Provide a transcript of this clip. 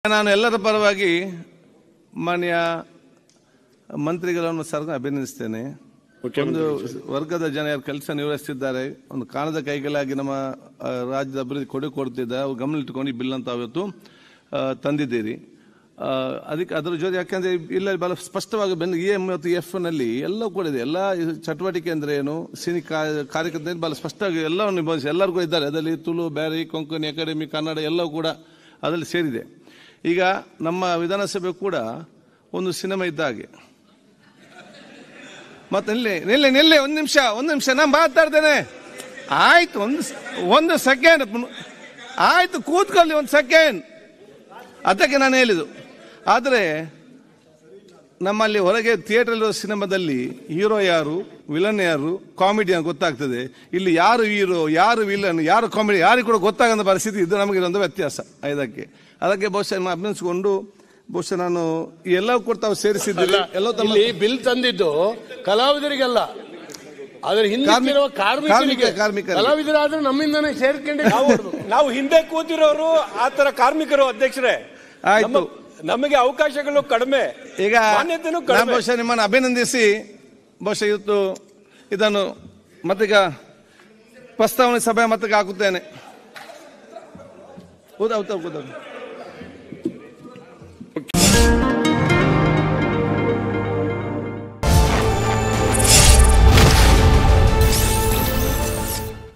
ನಾನು ಎಲ್ಲರ ಪರವಾಗಿ ಮಾನ್ಯ ಮಂತ್ರಿಗಳನ್ನು ಸರ್ಕಾರ ಅಭಿನಂದಿಸುತ್ತೇನೆ. ಒಂದು ವರ್ಗದ ಜನ ಯಾರು ಕೆಲಸ ನಿರ್ವಹಿಸುತ್ತಿದ್ದಾರೆ, ಒಂದು ಕಾಣದ ಕೈಗಳಾಗಿ ನಮ್ಮ ರಾಜ್ಯದ ಅಭಿವೃದ್ಧಿ ಕೊಡುತ್ತಿದ್ದಾರೆ, ಅವ್ರು ಗಮನ ಇಟ್ಟುಕೊಂಡು ಈ ಬಿಲ್ ಅಂತ ಅವತ್ತು ತಂದಿದ್ದೀರಿ. ಅದಕ್ಕೆ ಅದರ ಜೊತೆ ಯಾಕೆಂದ್ರೆ ಇಲ್ಲ ಬಹಳ ಸ್ಪಷ್ಟವಾಗಿ ಬಂದು EM ಮತ್ತು F ನಲ್ಲಿ ಎಲ್ಲ ಕೂಡ ಇದೆ. ಎಲ್ಲ ಚಟುವಟಿಕೆ ಅಂದ್ರೆ ಏನು, ಸಿನಿ ಕಾರ್ಯಕ್ರಮದಲ್ಲಿ ಬಹಳ ಸ್ಪಷ್ಟವಾಗಿ ಎಲ್ಲವನ್ನು ನಿಭಾಯಿಸಿ ಎಲ್ಲರೂ ಕೂಡ ಇದ್ದಾರೆ. ಅದರಲ್ಲಿ ತುಳು, ಬ್ಯಾರಿ, ಕೊಂಕಣಿ, ಅಕಾಡೆಮಿ, ಕನ್ನಡ ಎಲ್ಲವೂ ಕೂಡ ಅದರಲ್ಲಿ ಸೇರಿದೆ. ಈಗ ನಮ್ಮ ವಿಧಾನಸಭೆ ಕೂಡ ಒಂದು ಸಿನಿಮಾ ಇದ್ದ ಹಾಗೆ. ಮತ್ತೆ ನಿಲ್ಲಿ ಒಂದು ನಿಮಿಷ ನಾನು ಮಾತಾಡ್ತೇನೆ. ಆಯ್ತು, ಒಂದು ಸೆಕೆಂಡ್ ಆಯ್ತು, ಕೂತ್ಕೊಳ್ಳಿ ಒಂದು ಸೆಕೆಂಡ್. ಅದಕ್ಕೆ ನಾನು ಹೇಳಿದ್ದು. ಆದರೆ ನಮ್ಮಲ್ಲಿ ಹೊರಗೆ ಥಿಯೇಟರ್ ಇರುವ ಸಿನಿಮಾದಲ್ಲಿ ಹೀರೋ ಯಾರು, ವಿಲನ್ ಯಾರು, ಕಾಮಿಡಿಯನ್ ಗೊತ್ತಾಗ್ತದೆ. ಇಲ್ಲಿ ಯಾರು ಹೀರೋ, ಯಾರು ವಿಲನ್, ಯಾರು ಕಾಮಿಡಿ ಯಾರಿಗೆ ಕೂಡ ಗೊತ್ತಾಗದ ಪರಿಸ್ಥಿತಿ ಇದು ನಮಗಿರೋದು ವ್ಯತ್ಯಾಸ. ಅದಕ್ಕೆ ಬಹುಶಃ ಅಭಿನಂದಿಸಿಕೊಂಡು ಬಹುಶಃ ನಾನು ಎಲ್ಲವೂ ಕೂಡ ತಾವು ಸೇರಿಸಿದ್ದಿಲ್ಲ. ಎಲ್ಲ ಬಿಲ್ ತಂದಿದ್ದು ಕಲಾವಿದರಿಗೆಲ್ಲ, ಆದ್ರೆ ಹಿಂದೆ ಕಾರ್ಮಿಕರಿಗೆ. ಕಲಾವಿದರಾದ್ರೆ ನಮ್ಮಿಂದನೇ ಸೇರ್ಕೊಂಡೆ ನಾವು ಹಿಂದೆ ಕೂತಿರೋರು ಆತರ ಕಾರ್ಮಿಕರು. ಅಧ್ಯಕ್ಷರೇ, ಆಯ್ತು, ನಮಗೆ ಅವಕಾಶಗಳು ಕಡಿಮೆ, ಈಗ ಬಹುಶಃ ನಿಮ್ಮನ್ನು ಅಭಿನಂದಿಸಿ ಬಹುಶಃ ಇವತ್ತು ಇದನ್ನು ಮತ್ತೀಗ ಪ್ರಸ್ತಾವನೆ ಸಭೆ ಮತ್ತಿಗೆ ಹಾಕುತ್ತೇನೆ. ಹೌದಾ